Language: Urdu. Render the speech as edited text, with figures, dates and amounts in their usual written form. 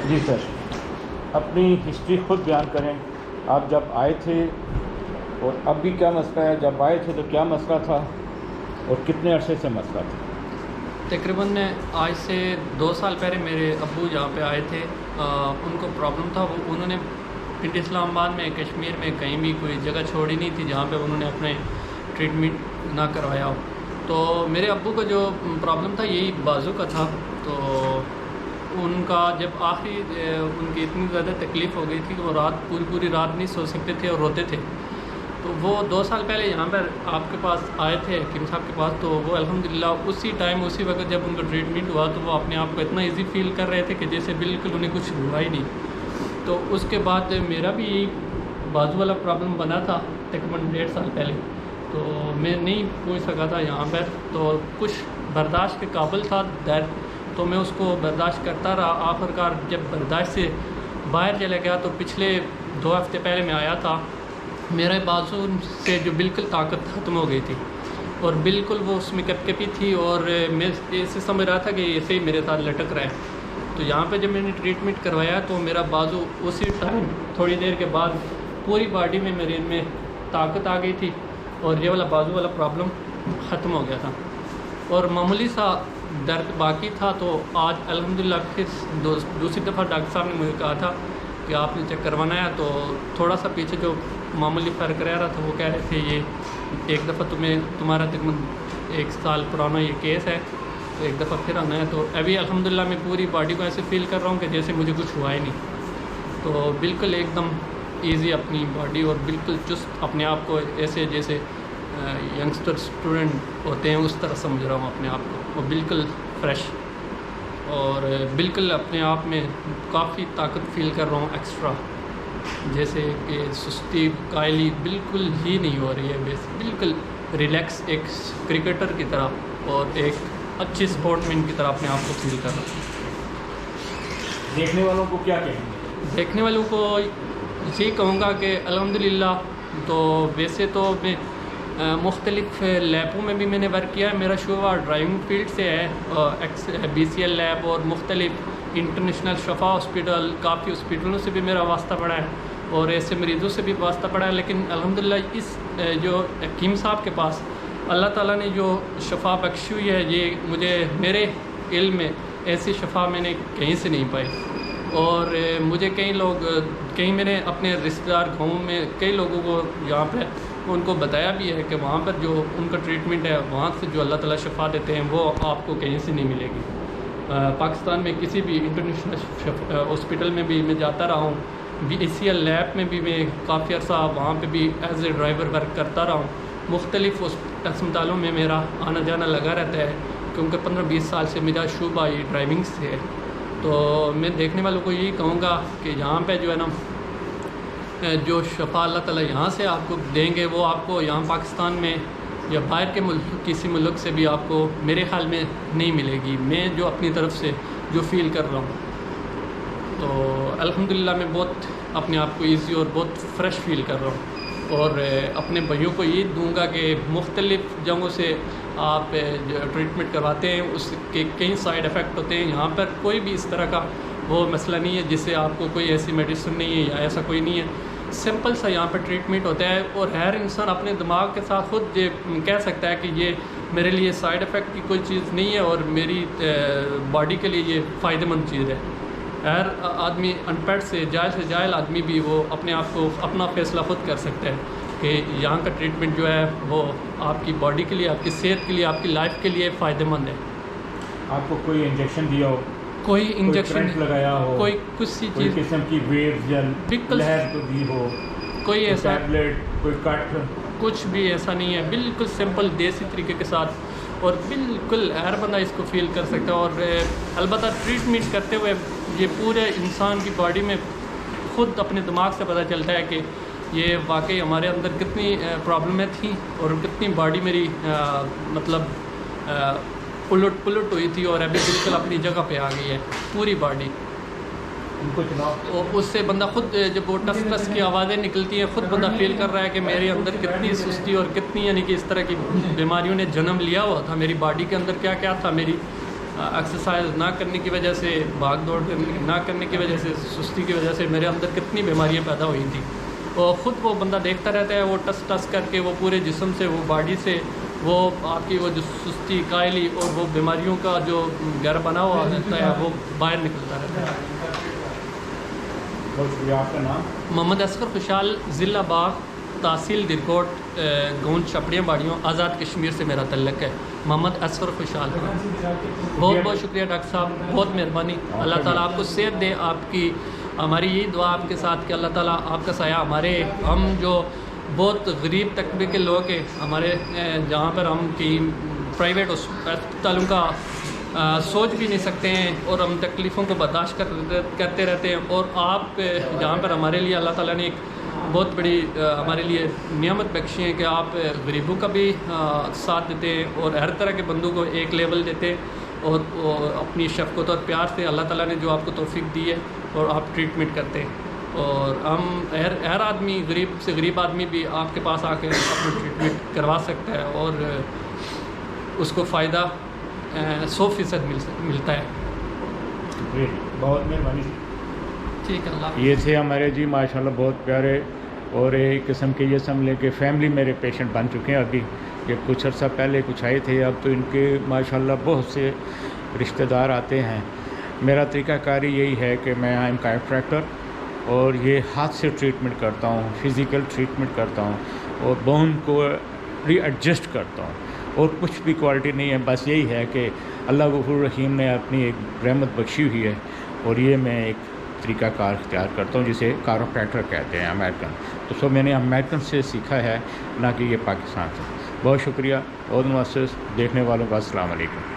جی سر، اپنی ہسٹری خود بیان کریں. آپ جب آئے تھے اور اب بھی کیا مسئلہ ہے؟ جب آئے تھے تو کیا مسئلہ تھا اور کتنے عرصے سے مسئلہ تھا؟ تقریباً آج سے 2 سال پہلے میرے ابو جہاں پہ آئے تھے ان کو پرابلم تھا. وہ انہوں نے پنڈی اسلام آباد میں کشمیر میں کہیں بھی کوئی جگہ چھوڑی نہیں تھی جہاں پہ انہوں نے اپنے ٹریٹمنٹ نہ کروایا ہو. تو میرے ابو کا جو پرابلم تھا یہی بازو کا تھا. تو ان کا جب آخری ان کی اتنی زیادہ تکلیف ہو گئی تھی کہ وہ پوری رات نہیں سو سکتے تھے اور روتے تھے. تو وہ 2 سال پہلے یہاں پر آپ کے پاس آئے تھے حکیم صاحب کے پاس. تو وہ الحمدللہ اسی ٹائم اسی وقت جب ان کا ٹریٹمنٹ ہوا تو وہ اپنے آپ کو اتنا ایزی فیل کر رہے تھے کہ جیسے بالکل انہیں کچھ ہوا ہی نہیں. تو اس کے بعد میرا بھی یہی بازو والا پرابلم بنا تھا تقریباً 1.5 سال پہلے. تو میں نہیں پہنچ سکا تھا یہاں پر. تو کچھ برداشت کے قابل تھا درد تو میں اس کو برداشت کرتا رہا. آخرکار جب برداشت سے باہر چلا گیا تو پچھلے 2 ہفتے پہلے میں آیا تھا. میرے بازو سے جو بالکل طاقت ختم ہو گئی تھی اور بالکل وہ اس میں کپ کپی تھی اور میں ایسے سمجھ رہا تھا کہ ایسے ہی میرے ساتھ لٹک رہا ہے. تو یہاں پہ جب میں نے ٹریٹمنٹ کروایا تو میرا بازو اسی ٹائم تھوڑی دیر کے بعد پوری باڈی میں میرے ان میں طاقت آ گئی تھی اور یہ والا بازو والا پرابلم ختم ہو گیا تھا اور معمولی سا درد باقی تھا. تو آج الحمدللہ پھر دوسری دفعہ ڈاکٹر صاحب نے مجھے کہا تھا کہ آپ نے چیک کروانا ہے. تو تھوڑا سا پیچھے جو معمولی فرق رہ رہا تھا وہ کہہ رہے تھے یہ ایک دفعہ تمہارا تقریباً 1 سال پرانا یہ کیس ہے تو ایک دفعہ پھر آنا ہے. تو ابھی الحمدللہ میں پوری باڈی کو ایسے فیل کر رہا ہوں کہ جیسے مجھے کچھ ہوا ہی نہیں. تو بالکل ایک دم ایزی اپنی باڈی اور بالکل چست اپنے آپ کو ایسے جیسے ینگسٹر اسٹوڈنٹ ہوتے ہیں اس طرح سمجھ رہا ہوں اپنے آپ کو. وہ بالکل فریش اور بالکل اپنے آپ میں کافی طاقت فیل کر رہا ہوں ایکسٹرا. جیسے کہ سستی قائلی بالکل ہی نہیں ہو رہی ہے. بالکل ریلیکس ایک کرکٹر کی طرح اور ایک اچھی سپورٹ مین کی طرح اپنے آپ کو فیل کر رہا ہوں. دیکھنے والوں کو کیا کہیں گے؟ دیکھنے والوں کو یہی کہوں گا کہ الحمدللہ تو ویسے تو میں مختلف لیبوں میں بھی میں نے ورک کیا ہے. میرا شعبہ ڈرائیونگ فیلڈ سے ہے. BCL لیب اور مختلف انٹرنیشنل شفا ہاسپٹل کافی ہاسپٹلوں سے بھی میرا واسطہ پڑا ہے اور ایسے مریضوں سے بھی واسطہ پڑا ہے. لیکن الحمدللہ اس جو حکیم صاحب کے پاس اللہ تعالیٰ نے جو شفا بخشی ہوئی ہے یہ مجھے میرے علم میں ایسی شفا میں نے کہیں سے نہیں پائی. اور مجھے کئی میں نے اپنے رشتہ دار گاؤں میں کئی لوگوں کو یہاں پہ ان کو بتایا بھی ہے کہ وہاں پر جو ان کا ٹریٹمنٹ ہے وہاں سے جو اللہ تعالیٰ شفا دیتے ہیں وہ آپ کو کہیں سے نہیں ملے گی. پاکستان میں کسی بھی انٹرنیشنل ہاسپٹل میں بھی میں جاتا رہا ہوں. BCL لیب میں بھی میں کافی عرصہ وہاں پہ بھی ایز اے ڈرائیور ورک کرتا رہا ہوں. مختلف اسپتالوں میں میرا آنا جانا لگا رہتا ہے کیونکہ 15-20 سال سے میرا شعبہ یہ ڈرائیونگ سے ہے. تو میں دیکھنے والوں کو یہی کہوں گا کہ یہاں پہ جو ہے نا جو شفا اللہ تعالیٰ یہاں سے آپ کو دیں گے وہ آپ کو یہاں پاکستان میں یا باہر کے ملک کسی ملک سے بھی آپ کو میرے خیال میں نہیں ملے گی. میں جو اپنی طرف سے جو فیل کر رہا ہوں تو الحمدللہ میں بہت اپنے آپ کو ایزی اور بہت فریش فیل کر رہا ہوں. اور اپنے بھائیوں کو یہ دوں گا کہ مختلف جگہوں سے آپ ٹریٹمنٹ کرواتے ہیں اس کے کئی سائیڈ افیکٹ ہوتے ہیں. یہاں پر کوئی بھی اس طرح کا وہ مسئلہ نہیں ہے جس سے آپ کو کوئی ایسی میڈیسن نہیں ہے یا ایسا کوئی نہیں ہے. سمپل سا یہاں پہ ٹریٹمنٹ ہوتا ہے اور ہر انسان اپنے دماغ کے ساتھ خود یہ کہہ سکتا ہے کہ یہ میرے لیے سائیڈ افیکٹ کی کوئی چیز نہیں ہے اور میری باڈی کے لیے یہ فائدہ مند چیز ہے. ہر آدمی ان پڑھ سے جاہل آدمی بھی وہ اپنے آپ کو اپنا فیصلہ خود کر سکتا ہے کہ یہاں کا ٹریٹمنٹ جو ہے وہ آپ کی باڈی کے لیے آپ کی صحت کے لیے آپ کی لائف کے لیے فائدہ مند ہے. آپ کو کوئی انجیکشن دیا ہو؟ کوئی انجیکشن لگایا ہو؟ کوئی کسی کوئی چیز قسم کی ویوز یا لہر تو دی ہو؟ کوئی ایسا ٹیبلٹ کوئی کٹ کچھ بھی ایسا نہیں ہے. بالکل سمپل دیسی طریقے کے ساتھ اور بالکل ہر بندہ اس کو فیل کر سکتا ہے. اور البتہ ٹریٹمنٹ کرتے ہوئے یہ پورے انسان کی باڈی میں خود اپنے دماغ سے پتہ چلتا ہے کہ یہ واقعی ہمارے اندر کتنی پرابلمیں تھیں اور کتنی باڈی میری مطلب پلٹ ہوئی تھی اور ابھی بالکل اپنی جگہ پہ آ گئی ہے پوری باڈی. اس سے بندہ خود جب وہ ٹس ٹس کی آوازیں نکلتی ہیں خود بندہ فیل کر رہا ہے کہ میرے اندر کتنی سستی اور کتنی یعنی کہ اس طرح کی بیماریوں نے جنم لیا ہوا تھا. میری باڈی کے اندر کیا کیا تھا میری ایکسرسائز نہ کرنے کی وجہ سے، بھاگ دوڑ نہ کرنے کی وجہ سے، سستی کی وجہ سے میرے اندر کتنی بیماریاں پیدا ہوئی تھیں. اور خود وہ بندہ دیکھتا رہتا ہے، وہ ٹس ٹس کر کے وہ پورے جسم سے، وہ باڈی سے وہ آپ کی وہ جو سستی، کائلی اور وہ بیماریوں کا جو گھر بنا ہوا رہتا ہے وہ باہر نکلتا رہتا ہے. بہت شکریہ. آپ کا نام؟ محمد اصغر خوشحال، ضلع باغ، تحصیل درکوٹ، گونج چپڑیاں باڑیوں، آزاد کشمیر سے میرا تعلق ہے. محمد اصغر خوشحال. بہت بہت شکریہ ڈاکٹر صاحب، بہت مہربانی. اللہ تعالیٰ آپ کو صحت دے. آپ کی ہماری یہی دعا آپ کے ساتھ کہ اللہ تعالیٰ آپ کا سایہ ہم جو بہت غریب طبقے کے لوگ ہیں، ہمارے جہاں پر ہم کی پرائیویٹ اسپتالوں کا سوچ بھی نہیں سکتے ہیں اور ہم تکلیفوں کو برداشت کرتے رہتے ہیں، اور آپ جہاں پر ہمارے لیے اللہ تعالیٰ نے ایک بہت بڑی ہمارے لیے نعمت بخشی ہے کہ آپ غریبوں کا بھی ساتھ دیتے ہیں اور ہر طرح کے بندوں کو ایک لیول دیتے ہیں، اور اپنی شفقت اور پیار سے اللہ تعالیٰ نے جو آپ کو توفیق دی ہے اور آپ ٹریٹمنٹ کرتے ہیں. اور ہم ہر آدمی، غریب سے غریب آدمی بھی آپ کے پاس آ کے اپنا ٹریٹمنٹ کروا سکتا ہے اور اس کو فائدہ 100% ملتا ہے. جی بہت مہربانی. ٹھیک ہے، اللہ. یہ تھے ہمارے جی ماشاءاللہ بہت پیارے، اور ایک قسم کے یہ سمجھ لیں کہ فیملی میرے پیشنٹ بن چکے ہیں. ابھی یہ کچھ عرصہ پہلے کچھ آئے تھے، اب تو ان کے ماشاءاللہ بہت سے رشتہ دار آتے ہیں. میرا طریقہ کاری یہی ہے کہ میں ایم کائروپریکٹر، اور یہ ہاتھ سے ٹریٹمنٹ کرتا ہوں، فزیکل ٹریٹمنٹ کرتا ہوں، اور بون کو ری ایڈجسٹ کرتا ہوں، اور کچھ بھی کوالٹی نہیں ہے. بس یہی ہے کہ اللہ غفور رحیم نے اپنی ایک رحمت بخشی ہوئی ہے، اور یہ میں ایک طریقہ کار اختیار کرتا ہوں جسے کائروپریکٹر کہتے ہیں، امریکن. تو سو میں نے امریکن سے سیکھا ہے، نہ کہ یہ پاکستان سے. بہت شکریہ. اور معزز دیکھنے والوں کا السلام علیکم.